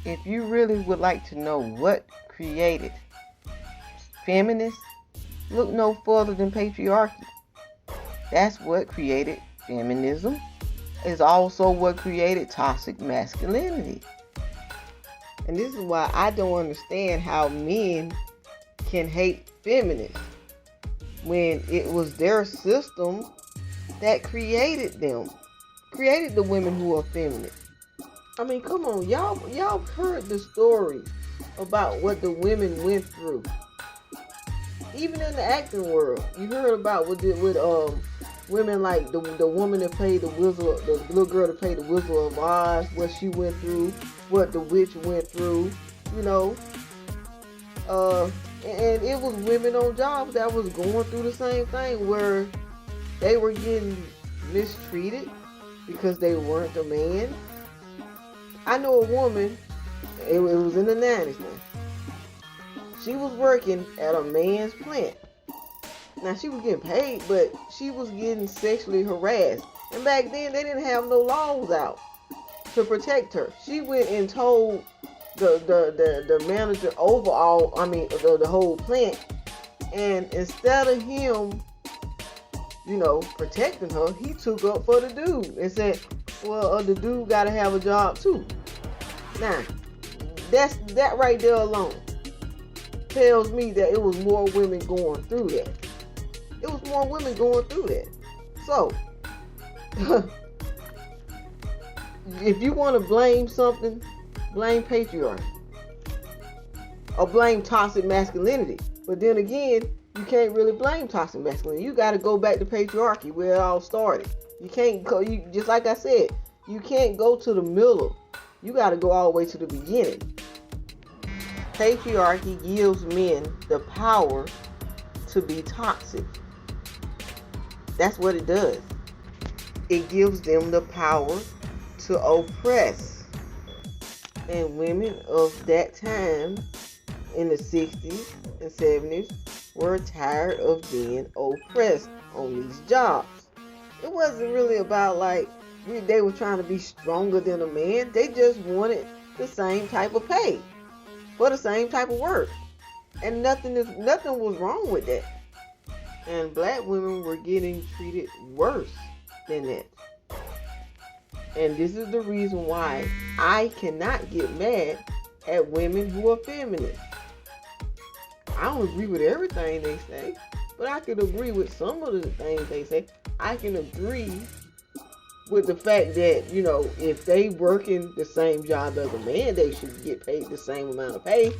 If you really would like to know what created feminists, look no further than patriarchy. That's what created feminism. It's also what created toxic masculinity. And this is why I don't understand how men can hate feminists when it was their system that created them, created the women who are feminists. I mean, come on, y'all heard the stories about what the women went through. Even in the acting world, you heard about with women like the woman that played the Wizard, the little girl that played the Wizard of Oz, what she went through, what the witch went through, you know. And it was women on jobs that was going through the same thing, where they were getting mistreated because they weren't a man. I know a woman, it was in the 90s now. She was working at a man's plant. Now, she was getting paid, but she was getting sexually harassed. And back then, they didn't have no laws out to protect her. She went and told the manager overall, the whole plant. And instead of him, protecting her, he took up for the dude and said, well, the dude got to have a job too. Now, that right there alone tells me that it was more women going through that. It was more women going through that. So, if you want to blame something, blame patriarchy. Or blame toxic masculinity. But then again, you can't really blame toxic masculinity. You got to go back to patriarchy where it all started. You can't go, just like I said, you can't go to the middle. You got to go all the way to the beginning. Patriarchy gives men the power to be toxic. That's what it does. It gives them the power to oppress. And women of that time, in the 60s and 70s, were tired of being oppressed on these jobs. It wasn't really about they were trying to be stronger than a man. They just wanted the same type of pay for the same type of work. And nothing was wrong with that. And black women were getting treated worse than that. And this is the reason why I cannot get mad at women who are feminists. I don't agree with everything they say, but I can agree with some of the things they say. I can agree with the fact that, if they working the same job as a man, they should get paid the same amount of pay.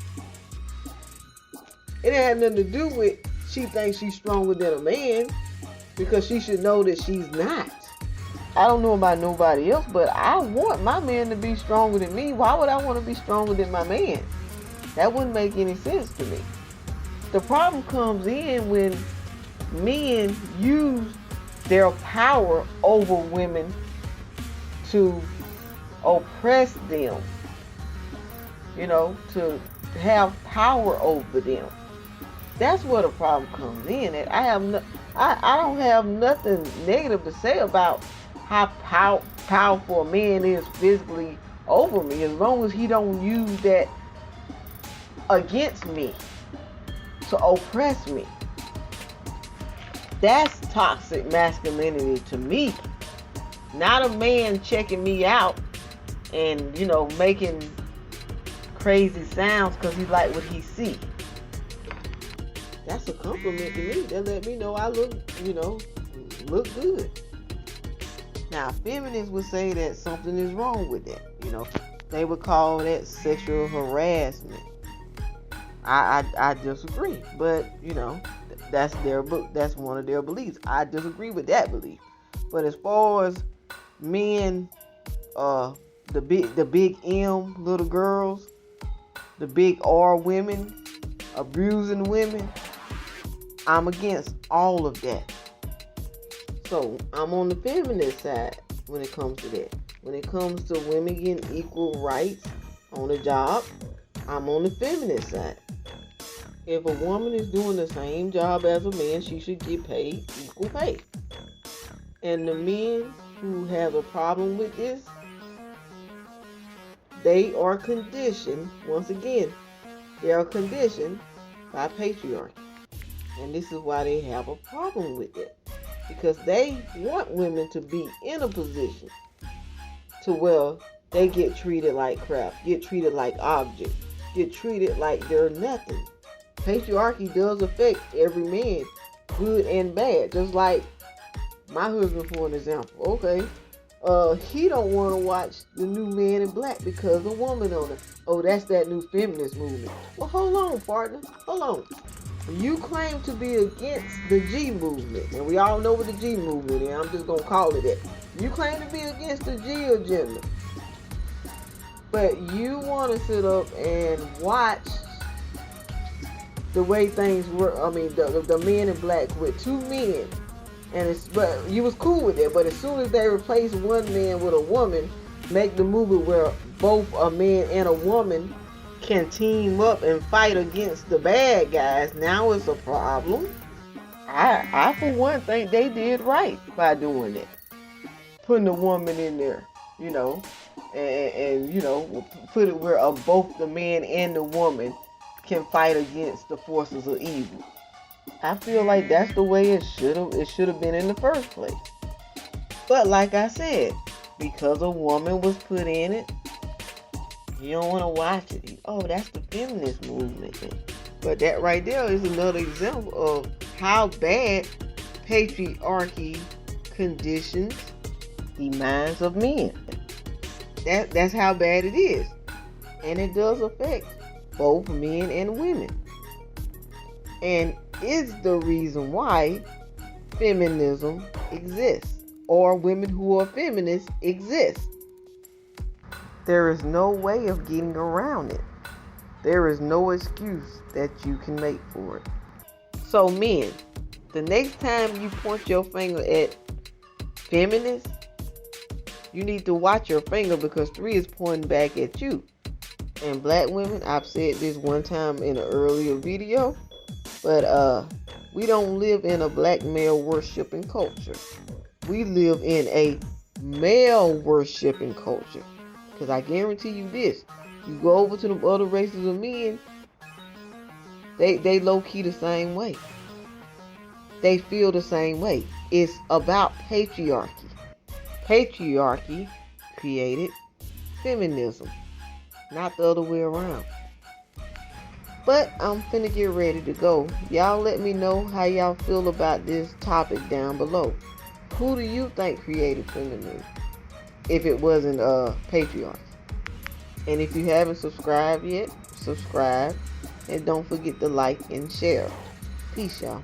It had nothing to do with she thinks she's stronger than a man, because she should know that she's not. I don't know about nobody else, but I want my man to be stronger than me. Why would I want to be stronger than my man? That wouldn't make any sense to me. The problem comes in when men use their power over women to oppress them, to have power over them. That's where the problem comes in. And I don't have nothing negative to say about how powerful a man is physically over me, as long as he don't use that against me to oppress me. That's toxic masculinity to me. Not a man checking me out and, making crazy sounds because he like what he see. That's a compliment to me. That let me know I look good. Now, feminists would say that something is wrong with that. They would call that sexual harassment. I disagree, but that's one of their beliefs. I disagree with that belief. But as far as men, the big M little girls, the big R women abusing women, I'm against all of that. So I'm on the feminist side when it comes to that. When it comes to women getting equal rights on a job, I'm on the feminist side. If a woman is doing the same job as a man, she should get paid equal pay. And the men who have a problem with this, they are conditioned, once again, they are conditioned by patriarchy. And this is why they have a problem with it. Because they want women to be in a position to where they get treated like crap, get treated like objects, get treated like they're nothing. Patriarchy does affect every man, good and bad. Just like my husband, for an example. Okay, he don't want to watch the new Man in Black because a woman on it. Oh, that's that new feminist movement. Well, hold on, partner. Hold on. You claim to be against the G movement, and we all know what the G movement is. I'm just gonna call it that. You claim to be against the G agenda, but you want to sit up and watch the way things work. I mean, the Men in Black with two men, but you was cool with it. But as soon as they replace one man with a woman, make the movie where both a man and a woman can team up and fight against the bad guys, now it's a problem. I for one think they did right by doing it, putting a woman in there, and put it where both the man and the woman can fight against the forces of evil. I feel like that's the way it should have been in the first place. But like I said, because a woman was put in it, you don't want to watch it. Oh, that's the feminist movement. But that right there is another example of how bad patriarchy conditions the minds of men. That's how bad it is. And it does affect both men and women. And is the reason why feminism exists, or women who are feminists exist. There is no way of getting around it. There is no excuse that you can make for it. So men, the next time you point your finger at feminists, you need to watch your finger, because 3 is pointing back at you. And black women, I've said this one time in an earlier video, but we don't live in a black male worshiping culture. We live in a male worshiping culture. Because I guarantee you this, you go over to the other races of men, they low-key the same way. They feel the same way. It's about patriarchy. Patriarchy created feminism, not the other way around. But I'm finna get ready to go. Y'all let me know how y'all feel about this topic down below. Who do you think created feminism if it wasn't patriarchy? And if you haven't subscribed yet, subscribe. And don't forget to like and share. Peace, y'all.